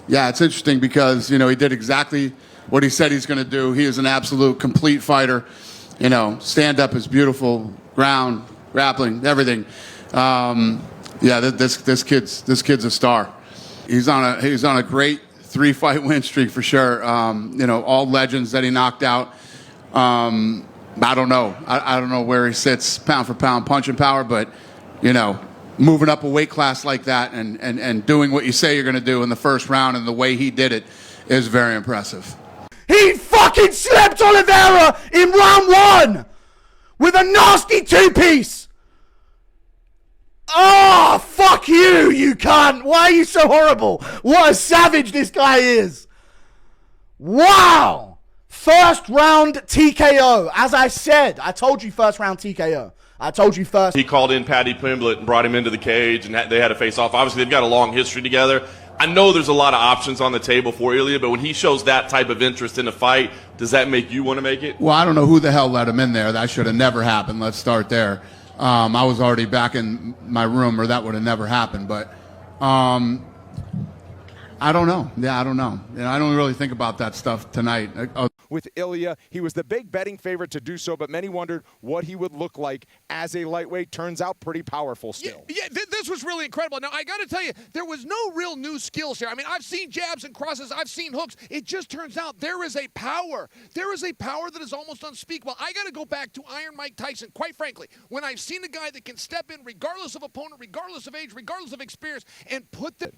Yeah, it's interesting because, he did exactly what he said he's going to do. He is an absolute complete fighter. Stand up is beautiful, ground, grappling, everything. This kid's a star. He's on a great 3-fight win streak for sure. All legends that he knocked out. I don't know. I don't know where he sits pound for pound punching power, but moving up a weight class like that and doing what you say you're going to do in the first round and the way he did it is very impressive. He fucking slept Oliveira in round 1 with a nasty 2-piece. Oh, fuck you, you cunt. Why are you so horrible? What a savage this guy is. Wow. First round TKO. As I said, I told you first round TKO. I told you first. He called in Paddy Pimblett and brought him into the cage, and they had to face off. Obviously, they've got a long history together. I know there's a lot of options on the table for Ilia, but when he shows that type of interest in a fight, does that make you want to make it? Well, I don't know who the hell let him in there. That should have never happened. Let's start there. I was already back in my room, or that would have never happened. But I don't know. Yeah, I don't know. I don't really think about that stuff tonight. With Ilia, he was the big betting favorite to do so, but many wondered what he would look like as a lightweight. Turns out pretty powerful still. This was really incredible. Now, I got to tell you, there was no real new skills here. I mean, I've seen jabs and crosses. I've seen hooks. It just turns out there is a power. There is a power that is almost unspeakable. I got to go back to Iron Mike Tyson, quite frankly, when I've seen a guy that can step in regardless of opponent, regardless of age, regardless of experience, and put the...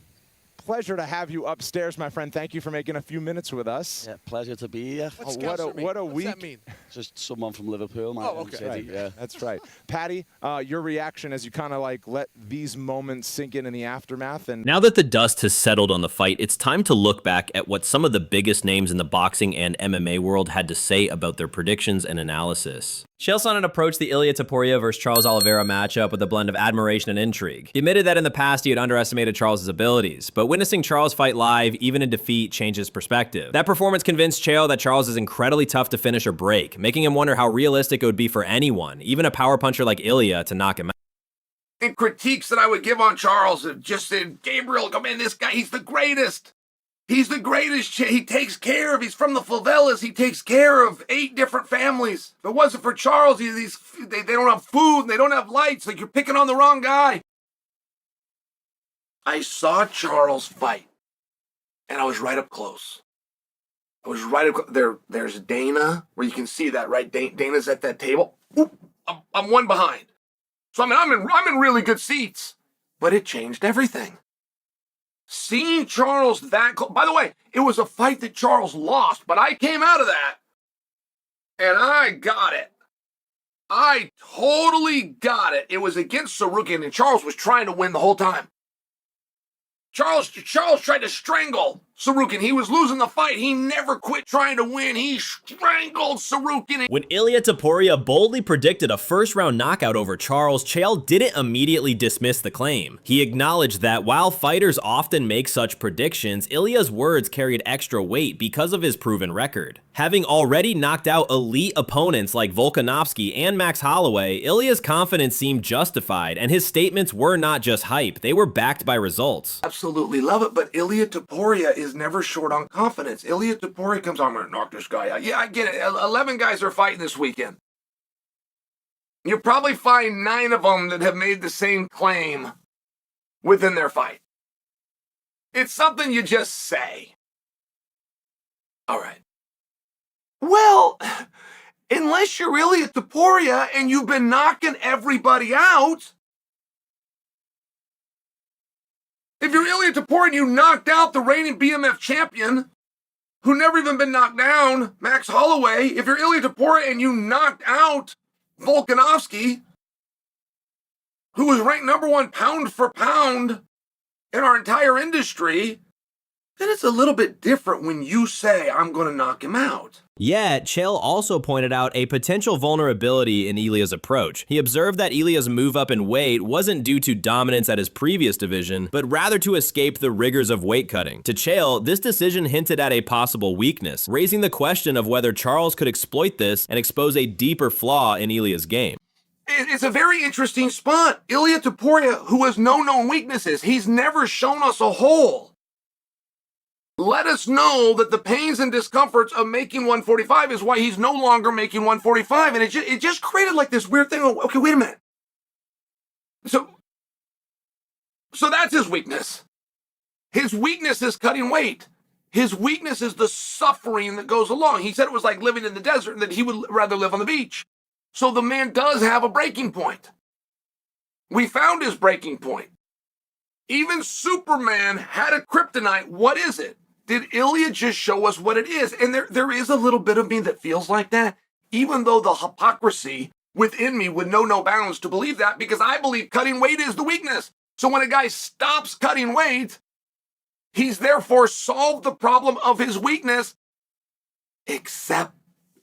Pleasure to have you upstairs, my friend. Thank you for making a few minutes with us. Yeah, pleasure to be here. What's what a What's week. that mean? Just someone from Liverpool, man. Oh, okay. Right. Yeah. That's right. Paddy, your reaction as you kind of like let these moments sink in the aftermath. And now that the dust has settled on the fight, it's time to look back at what some of the biggest names in the boxing and MMA world had to say about their predictions and analysis. Chael Sonnen approached the Ilia Topuria versus Charles Oliveira matchup with a blend of admiration and intrigue. He admitted that in the past he had underestimated Charles' abilities, but witnessing Charles fight live, even in defeat, changed his perspective. That performance convinced Chael that Charles is incredibly tough to finish or break, making him wonder how realistic it would be for anyone, even a power puncher like Ilia, to knock him out. And critiques that I would give on Charles, just said, Gabriel, come in, this guy, he's the greatest. He's the greatest. He takes care of, he's from the favelas. He takes care of 8 different families. If it wasn't for Charles, they don't have food, and they don't have lights. Like, you're picking on the wrong guy. I saw Charles fight, and I was right up close. I was right up there. There's Dana, where you can see that, right? Dana's at that table. Oop, I'm one behind. So, I mean, I'm in really good seats. But it changed everything. Seeing Charles that close. By the way, it was a fight that Charles lost, but I came out of that, and I got it. I totally got it. It was against Sorokin, and Charles was trying to win the whole time. Charles tried to strangle Sorokin. He was losing the fight. He never quit trying to win. He strangled Sorokin. When Ilia Topuria boldly predicted a first-round knockout over Charles, Chael didn't immediately dismiss the claim. He acknowledged that while fighters often make such predictions, Ilia's words carried extra weight because of his proven record. Having already knocked out elite opponents like Volkanovski and Max Holloway, Ilia's confidence seemed justified, and his statements were not just hype, they were backed by results. Absolutely love it, but Ilia Topuria is never short on confidence. Ilia Topuria comes on, I'm going to knock this guy out. Yeah, I get it. 11 guys are fighting this weekend. You'll probably find 9 of them that have made the same claim within their fight. It's something you just say. All right. Well, unless you're Ilia Topuria and you've been knocking everybody out, if you're Ilia Topuria and you knocked out the reigning BMF champion, who never even been knocked down, Max Holloway, if you're Ilia Topuria and you knocked out Volkanovski, who was ranked #1 pound for pound in our entire industry, then it's a little bit different when you say, I'm going to knock him out. Yet, Chael also pointed out a potential vulnerability in Ilia's approach. He observed that Ilia's move up in weight wasn't due to dominance at his previous division, but rather to escape the rigors of weight cutting. To Chael, this decision hinted at a possible weakness, raising the question of whether Charles could exploit this and expose a deeper flaw in Ilia's game. It's a very interesting spot. Ilia Topuria, who has no known weaknesses, he's never shown us a hole. let us know that the pains and discomforts of making 145 is why he's no longer making 145. And it just created like this weird thing. Okay, wait a minute. So that's his weakness. His weakness is cutting weight. His weakness is the suffering that goes along. He said it was like living in the desert and that he would rather live on the beach. So the man does have a breaking point. We found his breaking point. Even Superman had a kryptonite. What is it? Did Ilia just show us what it is? And there is a little bit of me that feels like that, even though the hypocrisy within me would know no bounds to believe that, because I believe cutting weight is the weakness. So when a guy stops cutting weight, he's therefore solved the problem of his weakness, except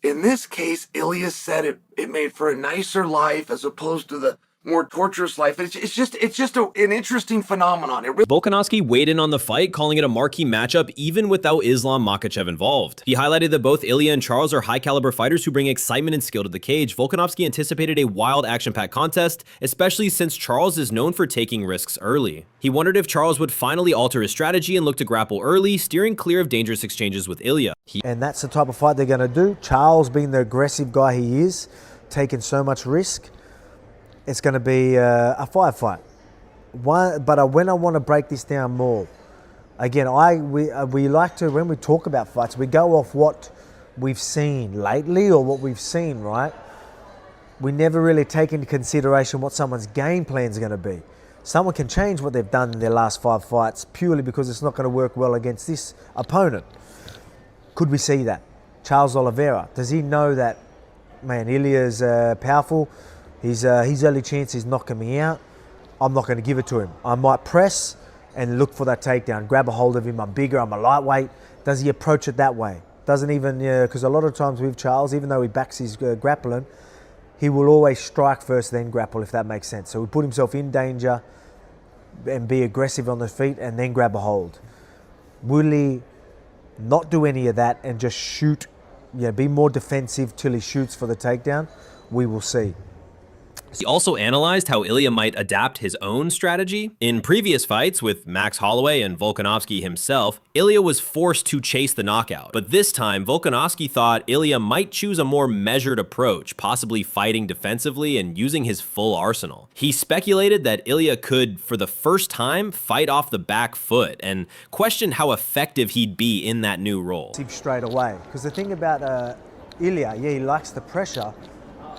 in this case, Ilia said it made for a nicer life as opposed to the more torturous life. It's just an interesting phenomenon. Volkanovski weighed in on the fight, calling it a marquee matchup even without Islam Makhachev involved. He highlighted that both Ilia and Charles are high-caliber fighters who bring excitement and skill to the cage. Volkanovski anticipated a wild, action-packed contest, especially since Charles is known for taking risks early. He wondered if Charles would finally alter his strategy and look to grapple early, steering clear of dangerous exchanges with Ilia. And that's the type of fight they're going to do. Charles, being the aggressive guy he is, taking so much risk, it's going to be a fight. But when I want to break this down more, again, we like to, when we talk about fights, we go off what we've seen lately or what we've seen, right? We never really take into consideration what someone's game plan is going to be. Someone can change what they've done in their last 5 fights purely because it's not going to work well against this opponent. Could we see that? Charles Oliveira, does he know that, man, Ilia's powerful? His early chance is knocking me out. I'm not going to give it to him. I might press and look for that takedown, grab a hold of him. I'm bigger, I'm a lightweight. Does he approach it that way? Doesn't even, because a lot of times with Charles, even though he backs his grappling, he will always strike first, then grapple, if that makes sense. So he put himself in danger and be aggressive on the feet and then grab a hold. Will he not do any of that and just shoot, be more defensive till he shoots for the takedown? We will see. He also analyzed how Ilia might adapt his own strategy. In previous fights with Max Holloway and Volkanovski himself, Ilia was forced to chase the knockout. But this time, Volkanovski thought Ilia might choose a more measured approach, possibly fighting defensively and using his full arsenal. He speculated that Ilia could, for the first time, fight off the back foot and questioned how effective he'd be in that new role. Straight away, because the thing about Ilia, he likes the pressure,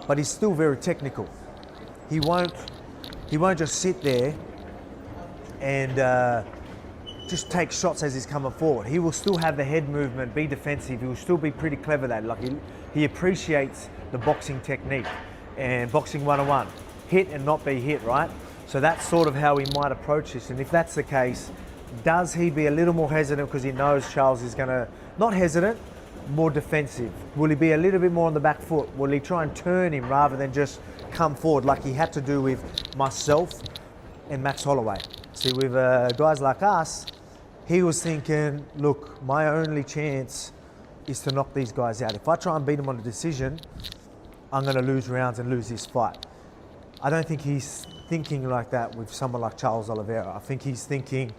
but he's still very technical. He won't just sit there and just take shots as he's coming forward. He will still have the head movement, be defensive. He will still be pretty clever at that. Like he appreciates the boxing technique and boxing 101. Hit and not be hit, right? So that's sort of how he might approach this. And if that's the case, does he be a little more hesitant because he knows Charles is going to, not hesitant, more defensive? Will he be a little bit more on the back foot? Will he try and turn him rather than just come forward like he had to do with myself and Max Holloway? See, with guys like us, he was thinking, look, my only chance is to knock these guys out. If I try and beat them on a decision, I'm going to lose rounds and lose this fight. I don't think he's thinking like that with someone like Charles Oliveira. I think he's thinking,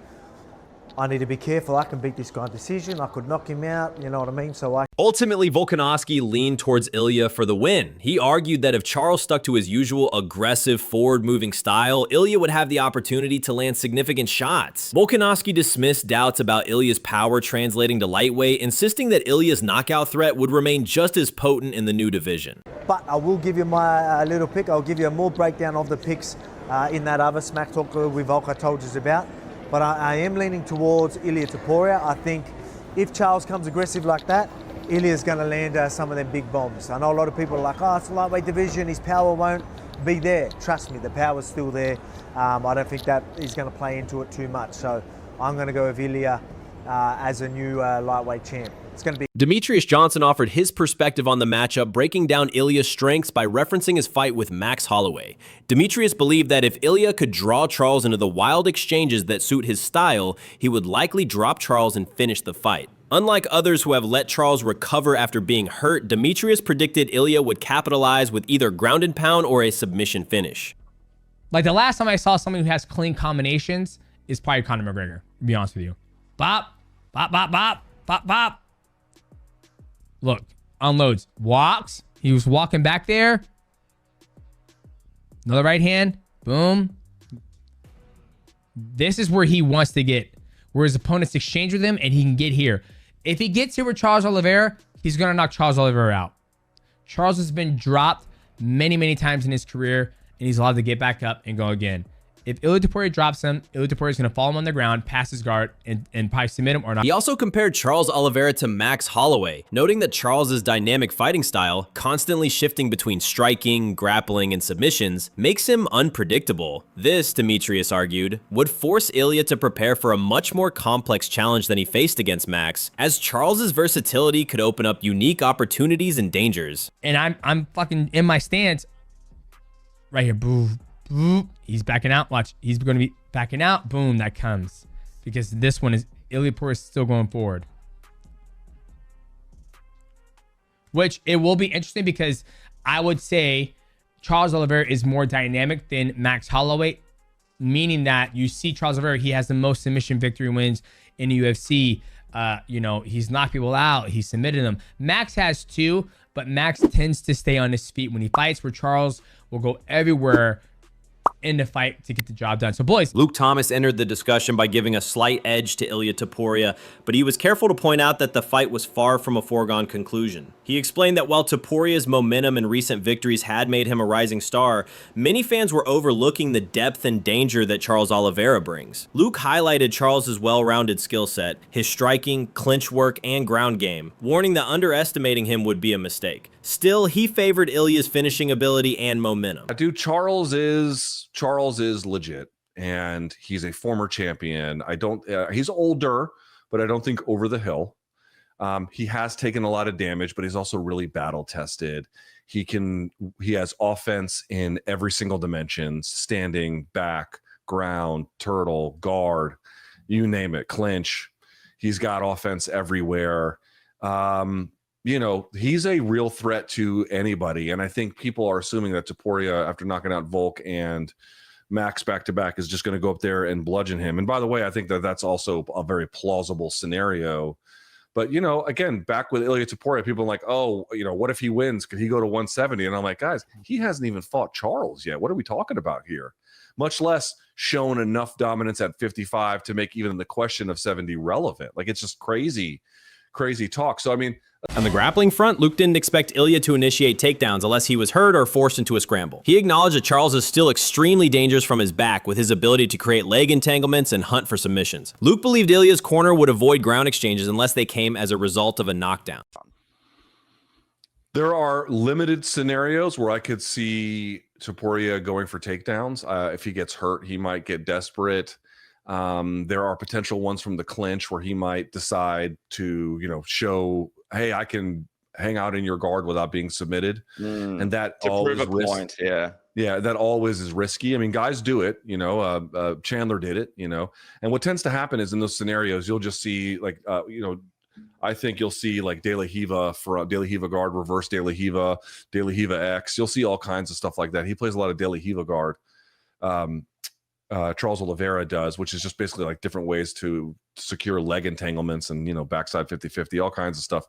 I need to be careful. I can beat this guy on decision. I could knock him out. You know what I mean? Ultimately, Volkanovski leaned towards Ilia for the win. He argued that if Charles stuck to his usual aggressive, forward-moving style, Ilia would have the opportunity to land significant shots. Volkanovski dismissed doubts about Ilia's power translating to lightweight, insisting that Ilia's knockout threat would remain just as potent in the new division. But I will give you my little pick. I'll give you a more breakdown of the picks in that other smack talk with Volk I told you about. But I am leaning towards Ilia Topuria. I think if Charles comes aggressive like that, Ilia's going to land some of them big bombs. I know a lot of people are like, oh, it's a lightweight division, his power won't be there. Trust me, the power's still there. I don't think that he's going to play into it too much. So I'm going to go with Ilia as a new lightweight champ. It's going to be. Demetrius Johnson offered his perspective on the matchup, breaking down Ilia's strengths by referencing his fight with Max Holloway. Demetrius believed that if Ilia could draw Charles into the wild exchanges that suit his style, he would likely drop Charles and finish the fight. Unlike others who have let Charles recover after being hurt, Demetrius predicted Ilia would capitalize with either ground and pound or a submission finish. Like the last time I saw someone who has clean combinations is probably Conor McGregor, to be honest with you. Bop, bop, bop, bop. Pop, pop. Look, unloads. Walks. He was walking back there. Another right hand. Boom. This is where he wants to get, where his opponents exchange with him and he can get here. If he gets here with Charles Oliveira, he's going to knock Charles Oliveira out. Charles has been dropped many, many times in his career, and he's allowed to get back up and go again. If Ilia Topuria drops him, Ilia Topuria is going to follow him on the ground, pass his guard, and probably submit him or not. He also compared Charles Oliveira to Max Holloway, noting that Charles's dynamic fighting style, constantly shifting between striking, grappling, and submissions, makes him unpredictable. This, Demetrius argued, would force Ilia to prepare for a much more complex challenge than he faced against Max, as Charles's versatility could open up unique opportunities and dangers. And I'm fucking in my stance right here. Boom. Boom. He's backing out. Watch. He's going to be backing out. Boom. That comes. Because this one is Ilia Topuria is still going forward. Which it will be interesting because I would say Charles Oliveira is more dynamic than Max Holloway. Meaning that you see Charles Oliveira, he has the most submission victory wins in the UFC. You know, he's knocked people out. He submitted them. Max has 2, but Max tends to stay on his feet when he fights, where Charles will go everywhere in the fight to get the job done. So boys, Luke Thomas entered the discussion by giving a slight edge to Ilia Topuria, but he was careful to point out that the fight was far from a foregone conclusion. He explained that while Topuria's momentum and recent victories had made him a rising star, many fans were overlooking the depth and danger that Charles Oliveira brings. Luke highlighted Charles's well-rounded skill set, his striking, clinch work, and ground game, warning that underestimating him would be a mistake. Still, he favored Ilia's finishing ability and momentum. Dude, Charles is legit, and he's a former champion. He's older, but I don't think over the hill. He has taken a lot of damage, but he's also really battle tested. He has offense in every single dimension: standing, back, ground, turtle, guard, you name it, clinch. He's got offense everywhere. You know, he's a real threat to anybody. And I think people are assuming that Topuria, after knocking out Volk and Max back-to-back, is just going to go up there and bludgeon him. And by the way, I think that that's also a very plausible scenario. But, you know, again, back with Ilia Topuria, people are like, oh, you know, what if he wins? Could he go to 170? And I'm like, guys, he hasn't even fought Charles yet. What are we talking about here? Much less shown enough dominance at 55 to make even the question of 70 relevant. Like, it's just crazy talk. So, I mean, on the grappling front, Luke didn't expect Ilia to initiate takedowns unless he was hurt or forced into a scramble. He acknowledged that Charles is still extremely dangerous from his back with his ability to create leg entanglements and hunt for submissions. Luke believed Ilia's corner would avoid ground exchanges unless they came as a result of a knockdown. There are limited scenarios where I could see Topuria going for takedowns. If he gets hurt, he might get desperate. There are potential ones from the clinch where he might decide to, you know, show, hey, I can hang out in your guard without being submitted. And that to always prove a point, yeah, that always is risky. I mean, guys do it, you know, Chandler did it, you know, and what tends to happen is in those scenarios, you'll just see like, you know, I think you'll see like De La Riva for De La Riva guard, reverse De La Riva X. You'll see all kinds of stuff like that. He plays a lot of De La Riva guard. Charles Oliveira does, which is just basically like different ways to secure leg entanglements and, you know, backside 50-50, all kinds of stuff.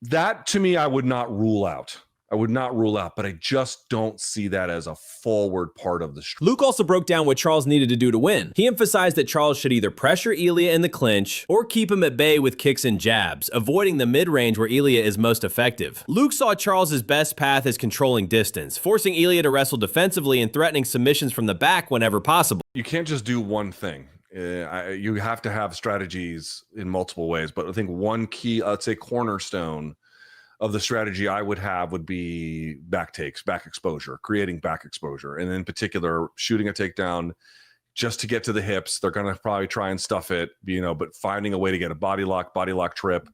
That to me, I would not rule out. But I just don't see that as a forward part of the strategy. Luke also broke down what Charles needed to do to win. He emphasized that Charles should either pressure Ilia in the clinch or keep him at bay with kicks and jabs, avoiding the mid-range where Ilia is most effective. Luke saw Charles's best path as controlling distance, forcing Ilia to wrestle defensively and threatening submissions from the back whenever possible. You can't just do one thing. You have to have strategies in multiple ways, but I think one key, let's say cornerstone of the strategy I would have would be back takes, back exposure, creating back exposure. And in particular, shooting a takedown just to get to the hips. They're going to probably try and stuff it, you know, but finding a way to get a body lock trip,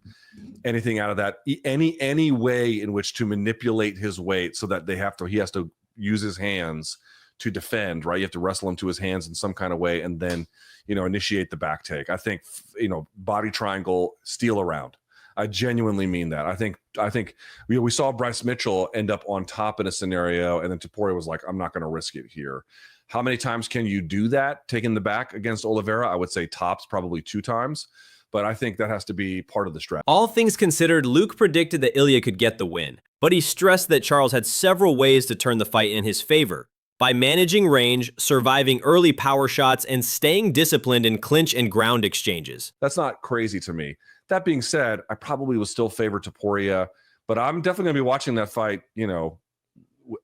anything out of that, any way in which to manipulate his weight so that he has to use his hands to defend, right? You have to wrestle him to his hands in some kind of way and then, you know, initiate the back take. I think, you know, body triangle, steal around. I genuinely mean that. I think we saw Bryce Mitchell end up on top in a scenario, and then Topuria was like, I'm not going to risk it here. How many times can you do that, taking the back against Oliveira? I would say tops probably 2 times. but I think that has to be part of the strategy. All things considered, Luke predicted that Ilia could get the win, but he stressed that Charles had several ways to turn the fight in his favor, by managing range, surviving early power shots, and staying disciplined in clinch and ground exchanges. That's not crazy to me. That being said, I probably would still favor Topuria, but I'm definitely going to be watching that fight, you know,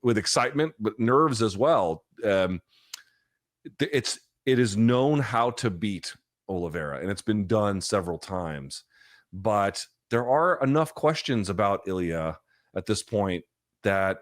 with excitement, but nerves as well. It is known how to beat Oliveira, and it's been done several times. But there are enough questions about Ilia at this point that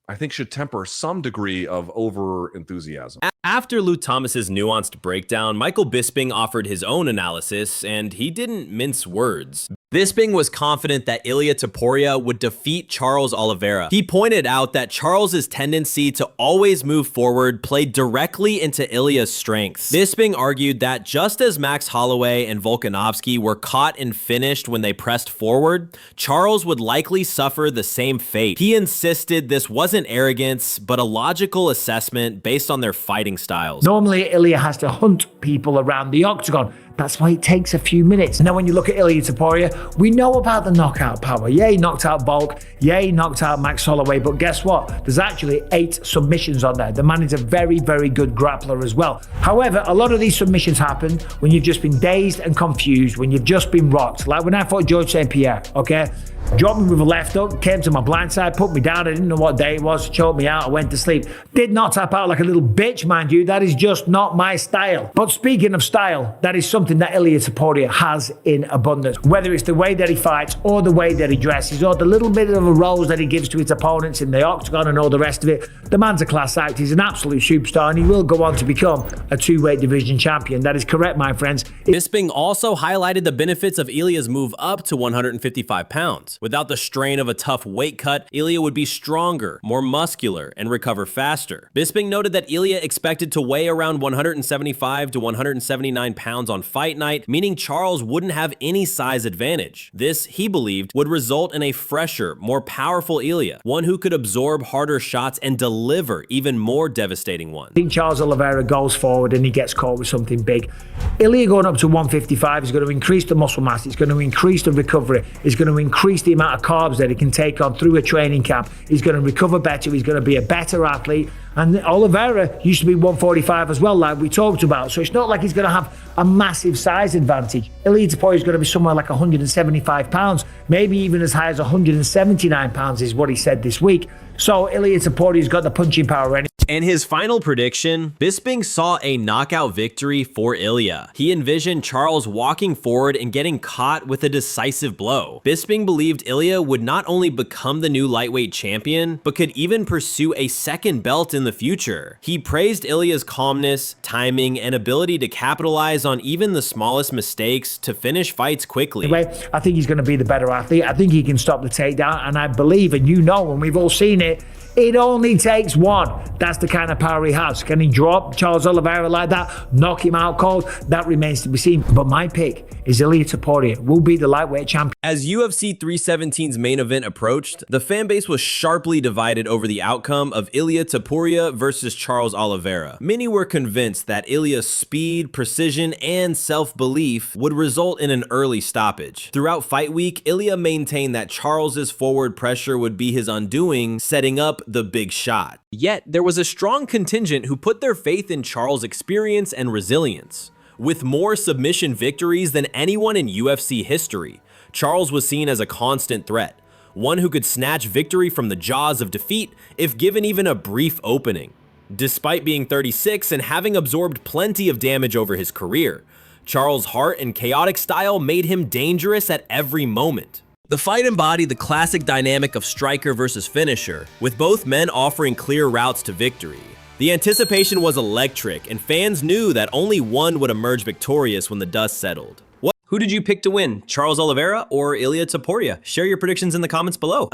I think should temper some degree of over enthusiasm. After Lou Thomas's nuanced breakdown, Michael Bisping offered his own analysis, and he didn't mince words. Bisping was confident that Ilia Topuria would defeat Charles Oliveira. He pointed out that Charles's tendency to always move forward played directly into Ilia's strengths. Bisping argued that just as Max Holloway and Volkanovski were caught and finished when they pressed forward, Charles would likely suffer the same fate. He insisted this wasn't arrogance, but a logical assessment based on their fighting styles. Normally, Ilia has to hunt people around the octagon. That's why it takes a few minutes. And then when you look at Ilia Topuria, we know about the knockout power. Yeah, he knocked out Volk. Yeah, he knocked out Max Holloway. But guess what? There's actually 8 submissions on there. The man is a very, very good grappler as well. However, a lot of these submissions happen when you've just been dazed and confused, when you've just been rocked. Like when I fought George St. Pierre, okay? Dropped me with a left hook, came to my blind side, put me down. I didn't know what day it was, choked me out, I went to sleep. Did not tap out like a little bitch, mind you. That is just not my style. But speaking of style, that is something that Ilia Topuria has in abundance. Whether it's the way that he fights, or the way that he dresses, or the little bit of a rose that he gives to his opponents in the octagon and all the rest of it, the man's a class act. He's an absolute superstar, and he will go on to become a 2-weight division champion. That is correct, my friends. Bisping also highlighted the benefits of Ilia's move up to 155 pounds. Without the strain of a tough weight cut, Ilia would be stronger, more muscular, and recover faster. Bisping noted that Ilia expected to weigh around 175 to 179 pounds on fight night, meaning Charles wouldn't have any size advantage. This, he believed, would result in a fresher, more powerful Ilia, one who could absorb harder shots and deliver even more devastating ones. I think Charles Oliveira goes forward and he gets caught with something big. Ilia going up to 155 is going to increase the muscle mass, it's going to increase the recovery, it's going to increase the amount of carbs that he can take on through a training camp. He's going to recover better, he's going to be a better athlete. And Oliveira used to be 145 as well, like we talked about. So it's not like he's going to have a massive size advantage. Ilia Topuria is going to be somewhere like 175 pounds, maybe even as high as 179 pounds is what he said this week. So Ilia Topuria's got the punching power anyway. And his final prediction, Bisping saw a knockout victory for Ilia. He envisioned Charles walking forward and getting caught with a decisive blow. Bisping believed Ilia would not only become the new lightweight champion, but could even pursue a second belt in the future. He praised Ilia's calmness, timing, and ability to capitalize on even the smallest mistakes to finish fights quickly. Anyway, I think he's going to be the better athlete. I think he can stop the takedown, and I believe, and you know, and we've all seen it, it only takes one. That's the kind of power he has. Can he drop Charles Oliveira like that? Knock him out cold? That remains to be seen. But my pick is Ilia Topuria will be the lightweight champion. As UFC 317's main event approached, the fan base was sharply divided over the outcome of Ilia Topuria versus Charles Oliveira. Many were convinced that Ilia's speed, precision, and self-belief would result in an early stoppage. Throughout fight week, Ilia maintained that Charles's forward pressure would be his undoing, setting up the big shot. Yet, there was a strong contingent who put their faith in Charles' experience and resilience. With more submission victories than anyone in UFC history, Charles was seen as a constant threat, one who could snatch victory from the jaws of defeat if given even a brief opening. Despite being 36 and having absorbed plenty of damage over his career, Charles' heart and chaotic style made him dangerous at every moment. The fight embodied the classic dynamic of striker versus finisher, with both men offering clear routes to victory. The anticipation was electric, and fans knew that only one would emerge victorious when the dust settled. Who did you pick to win, Charles Oliveira or Ilia Topuria? Share your predictions in the comments below.